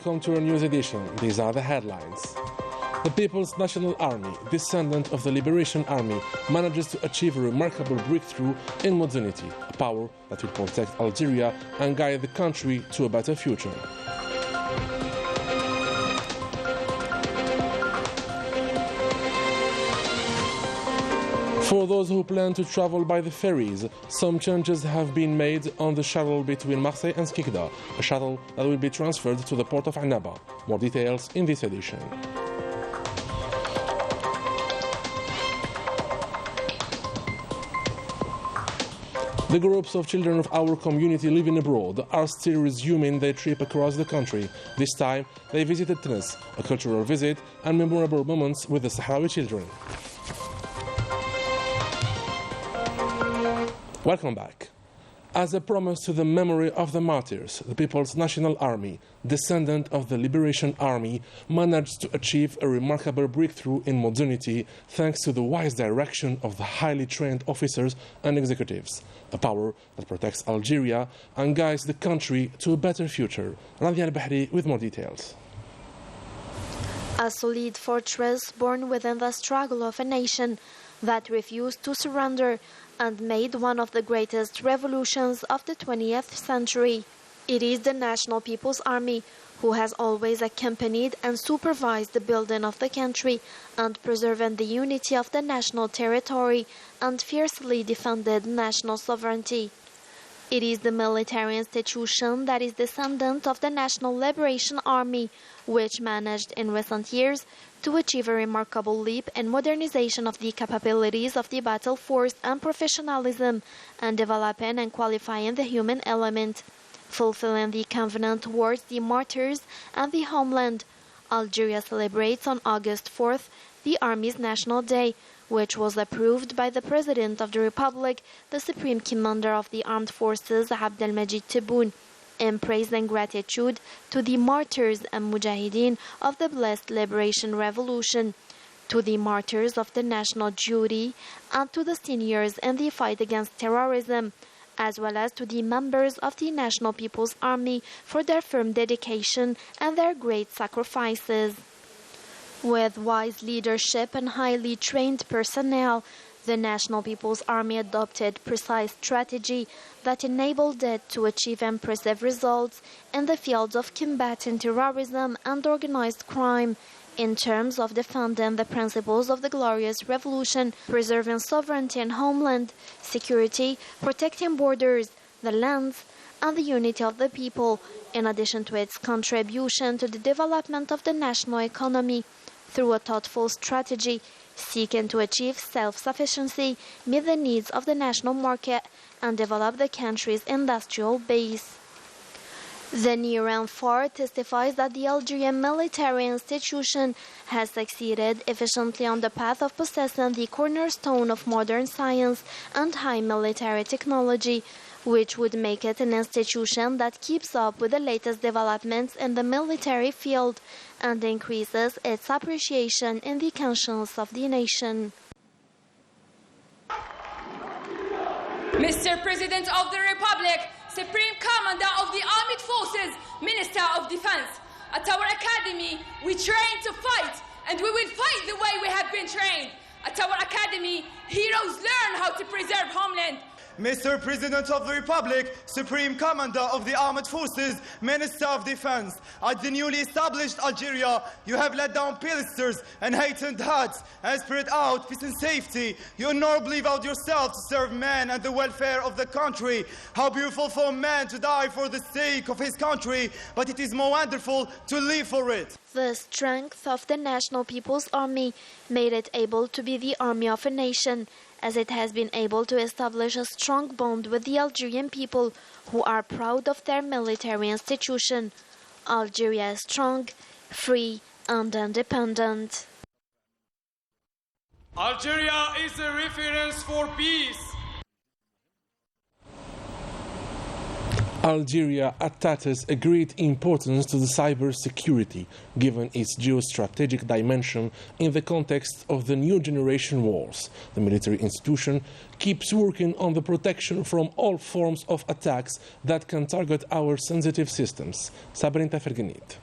welcome to our news edition. These are the headlines. The People's National Army, descendant of the Liberation Army, manages to achieve a remarkable breakthrough in modernity, a power that will protect Algeria and guide the country to a better future. For those who plan to travel by the ferries, some changes have been made on the shuttle between Marseille and Skikda, a shuttle that will be transferred to the port of Annaba. More details in this edition. The groups of children of our community living abroad are still resuming their trip across the country. This time, they visited Tunis, a cultural visit and memorable moments with the Sahrawi children. Welcome back. As a promise to the memory of the martyrs, the People's National Army, descendant of the Liberation Army, managed to achieve a remarkable breakthrough in modernity thanks to the wise direction of the highly trained officers and executives, a power that protects Algeria and guides the country to a better future. Radia Al-Bahri with more details. A solid fortress born within the struggle of a nation that refused to surrender and made one of the greatest revolutions of the 20th century. It is the National People's Army who has always accompanied and supervised the building of the country and preserving the unity of the national territory and fiercely defended national sovereignty. It is the military institution that is descendant of the National Liberation Army, which managed in recent years to achieve a remarkable leap in modernization of the capabilities of the battle force and professionalism, and developing and qualifying the human element, fulfilling the covenant towards the martyrs and the homeland. Algeria celebrates on August 4th the Army's National Day, which was approved by the President of the Republic, the Supreme Commander of the Armed Forces, Abdelmajid Tebboune, in praise and gratitude to the martyrs and mujahideen of the blessed liberation revolution, to the martyrs of the national duty, and to the seniors in the fight against terrorism, as well as to the members of the National People's Army for their firm dedication and their great sacrifices. With wise leadership and highly trained personnel, the National People's Army adopted precise strategy that enabled it to achieve impressive results in the fields of combating terrorism and organized crime, in terms of defending the principles of the glorious revolution, preserving sovereignty and homeland security, protecting borders, the lands, and the unity of the people, in addition to its contribution to the development of the national economy through a thoughtful strategy seeking to achieve self-sufficiency, meet the needs of the national market, and develop the country's industrial base. The near and far testifies that the Algerian military institution has succeeded efficiently on the path of possessing the cornerstone of modern science and high military technology, which would make it an institution that keeps up with the latest developments in the military field and increases its appreciation in the conscience of the nation. Mr. President of the Republic, Supreme Commander of the Armed Forces, Minister of Defense, at our academy we train to fight, and we will fight the way we have been trained. At our academy, heroes learn how to preserve homeland. Mr. President of the Republic, Supreme Commander of the Armed Forces, Minister of Defense, at the newly established Algeria, you have let down pilasters and heightened huts and spread out peace and safety. You honorably vowed yourself to serve man and the welfare of the country. How beautiful for man to die for the sake of his country, but it is more wonderful to live for it. The strength of the National People's Army made it able to be the army of a nation, as it has been able to establish a strong bond with the Algerian people, who are proud of their military institution. Algeria is strong, free, and independent. Algeria is a reference for peace. Algeria attaches a great importance to the cybersecurity, given its geostrategic dimension in the context of the new generation wars. The military institution keeps working on the protection from all forms of attacks that can target our sensitive systems. Sabrin Taferganit.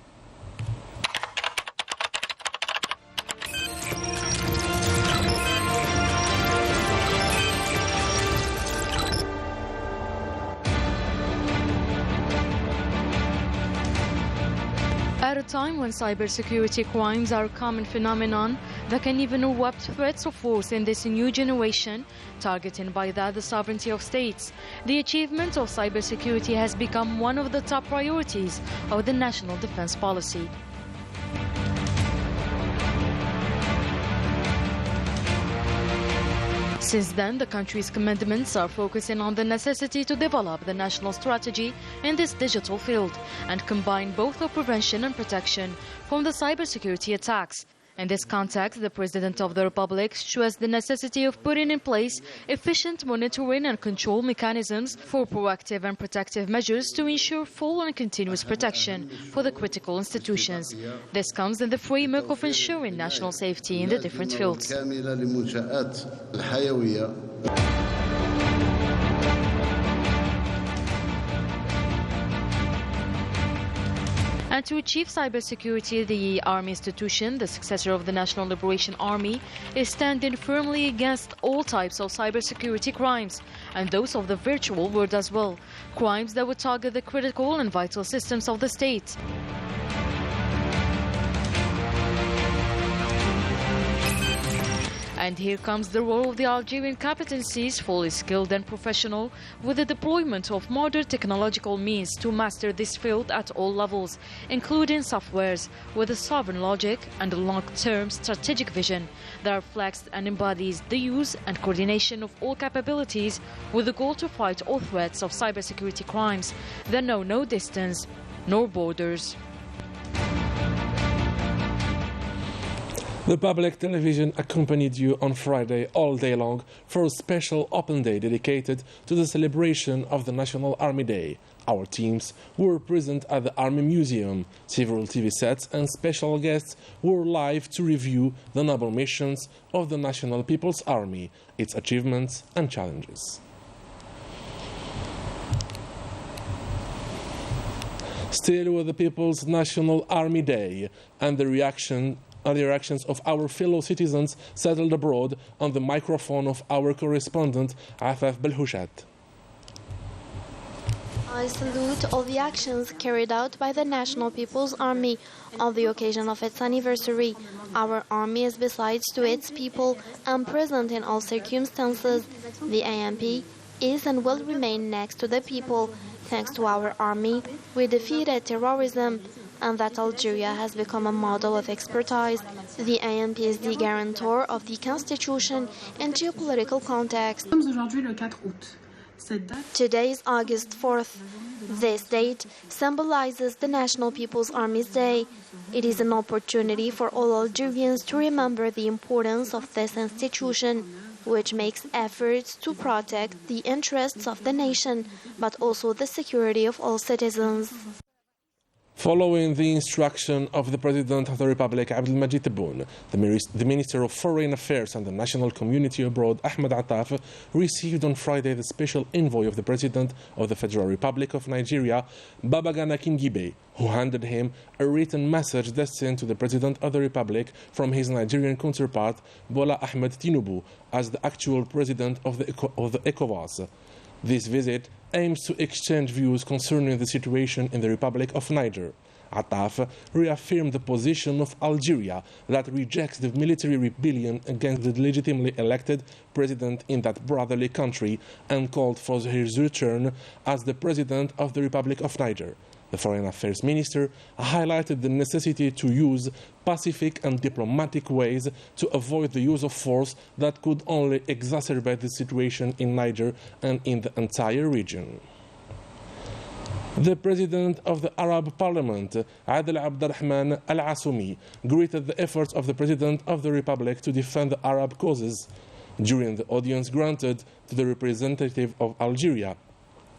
time when cybersecurity crimes are a common phenomenon that can even erupt threats of force in this new generation, targeting by that the sovereignty of states, the achievement of cybersecurity has become one of the top priorities of the national defense policy. Since then, the country's commandments are focusing on the necessity to develop the national strategy in this digital field and combine both the prevention and protection from the cybersecurity attacks. In this context, the President of the Republic stressed the necessity of putting in place efficient monitoring and control mechanisms for proactive and protective measures to ensure full and continuous protection for the critical institutions. This comes in the framework of ensuring national safety in the different fields. And to achieve cybersecurity, the Army institution, the successor of the National Liberation Army, is standing firmly against all types of cybersecurity crimes, and those of the virtual world as well, crimes that would target the critical and vital systems of the state. And here comes the role of the Algerian competencies, fully skilled and professional, with the deployment of modern technological means to master this field at all levels, including softwares with a sovereign logic and a long-term strategic vision that reflects and embodies the use and coordination of all capabilities with the goal to fight all threats of cybersecurity crimes that know no distance nor borders. The public television accompanied you on Friday all day long for a special open day dedicated to the celebration of the National Army Day. Our teams were present at the Army Museum. Several TV sets and special guests were live to review the noble missions of the National People's Army, its achievements and challenges. Still with the People's National Army Day and the reactions of our fellow citizens settled abroad on the microphone of our correspondent Afaf Belhushat. I salute all the actions carried out by the National People's Army on the occasion of its anniversary. Our army is besides to its people and present in all circumstances. The ANP is and will remain next to the people. Thanks to our army, we defeated terrorism, and that Algeria has become a model of expertise. The ANP is the guarantor of the Constitution in geopolitical context. Today is August 4th. This date symbolizes the National People's Army's Day. It is an opportunity for all Algerians to remember the importance of this institution, which makes efforts to protect the interests of the nation, but also the security of all citizens. Following the instruction of the President of the Republic, Abdelmajid Tebboune, the Minister of Foreign Affairs and the National Community Abroad, Ahmed Attaf, received on Friday the special envoy of the President of the Federal Republic of Nigeria, Babagana Kingibe, who handed him a written message destined to the President of the Republic from his Nigerian counterpart, Bola Ahmed Tinubu, as the actual President of the ECOWAS. This visit aims to exchange views concerning the situation in the Republic of Niger. Attaf reaffirmed the position of Algeria that rejects the military rebellion against the legitimately elected president in that brotherly country and called for his return as the President of the Republic of Niger. The Foreign Affairs Minister highlighted the necessity to use pacific and diplomatic ways to avoid the use of force that could only exacerbate the situation in Niger and in the entire region. The President of the Arab Parliament, Adel Abdurrahman Al-Asumi, greeted the efforts of the President of the Republic to defend the Arab causes during the audience granted to the representative of Algeria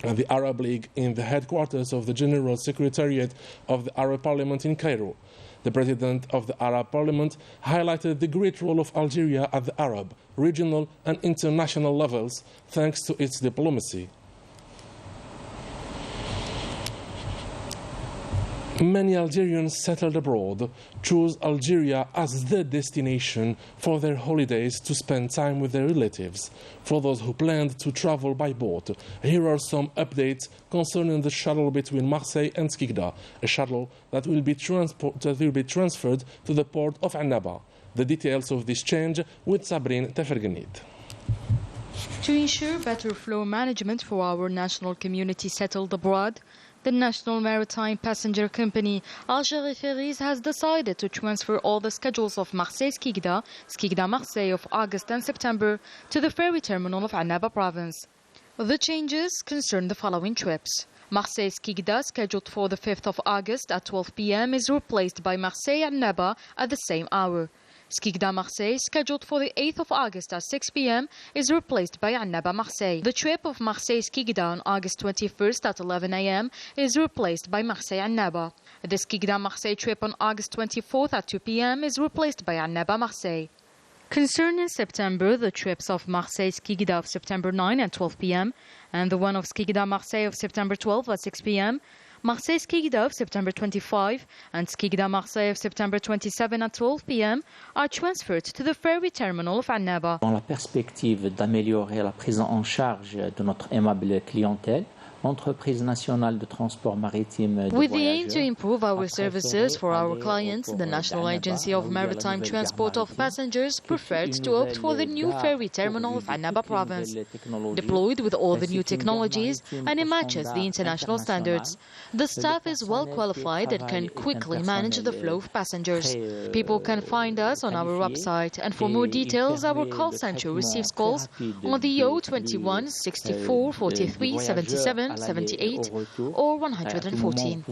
and the Arab League in the headquarters of the General Secretariat of the Arab Parliament in Cairo. The President of the Arab Parliament highlighted the great role of Algeria at the Arab, regional and international levels thanks to its diplomacy. Many Algerians settled abroad choose Algeria as the destination for their holidays to spend time with their relatives. For those who planned to travel by boat, here are some updates concerning the shuttle between Marseille and Skikda, a shuttle that will be transferred to the port of Annaba. The details of this change with Sabrine Tefergenit. To ensure better flow management for our national community settled abroad, the National Maritime Passenger Company, Algérie Ferries, has decided to transfer all the schedules of Marseille-Skikda, Skikda-Marseille of August and September to the ferry terminal of Annaba province. The changes concern the following trips. Marseille-Skikda, scheduled for the 5th of August at 12 p.m., is replaced by Marseille-Annaba at the same hour. Skikda-Marseille, scheduled for the 8th of August at 6 p.m., is replaced by Annaba-Marseille. The trip of Marseille-Skikda on August 21st at 11 a.m. is replaced by Marseille-Annaba. The Skikda-Marseille trip on August 24th at 2 p.m. is replaced by Annaba-Marseille. Concerning September, the trips of Marseille-Skikda of September 9 at 12 p.m. and the one of Skikda-Marseille of September 12 at 6 p.m., Marseille-Skikda of September 25 and Skikda-Marseille of September 27 at 12 p.m. are transferred to the ferry terminal of Annaba. Dans la perspective d'améliorer la prise en charge de notre aimable clientèle, l'entreprise nationale de transport maritime de With the aim to improve our services for our clients, the National Agency of Maritime Transport of Passengers preferred to opt for the new ferry terminal of Annaba province, deployed with all the new technologies, and it matches the international standards. The staff is well qualified and can quickly manage the flow of passengers. People can find us on our website, and for more details, our call center receives calls on the 021 64 43 77 78 or 114.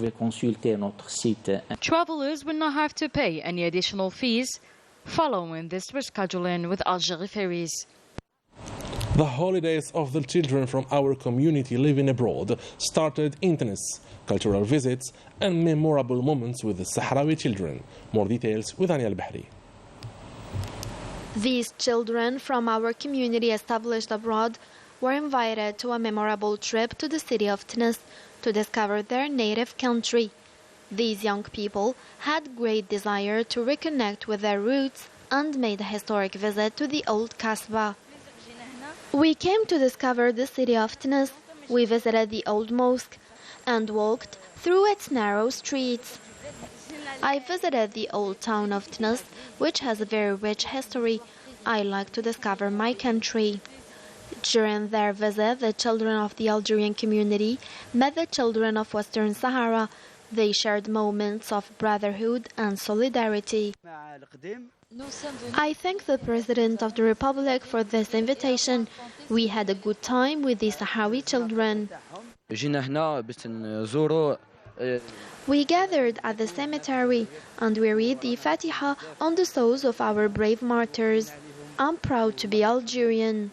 Travelers will not have to pay any additional fees following this rescheduling with Algérie Ferries. The holidays of the children from our community living abroad started in Tunis, cultural visits and memorable moments with the Sahrawi children. More details with Ania Al-Bahri. These children from our community established abroad were invited to a memorable trip to the city of Tunis to discover their native country. These young people had great desire to reconnect with their roots and made a historic visit to the old Kasbah. We came to discover the city of Tunis. We visited the old mosque and walked through its narrow streets. I visited the old town of Tunis, which has a very rich history. I like to discover my country. During their visit, the children of the Algerian community met the children of Western Sahara. They shared moments of brotherhood and solidarity. I thank the President of the Republic for this invitation. We had a good time with the Sahrawi children. We gathered at the cemetery and we read the Fatiha on the souls of our brave martyrs. I'm proud to be Algerian.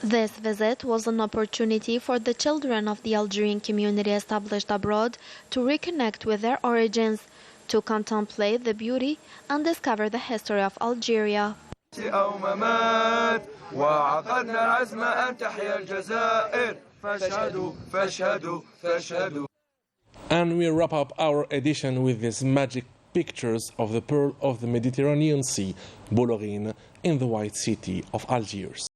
This visit was an opportunity for the children of the Algerian community established abroad to reconnect with their origins, to contemplate the beauty and discover the history of Algeria. And we wrap up our edition with these magic pictures of the pearl of the Mediterranean Sea, Bollorine, in the white city of Algiers.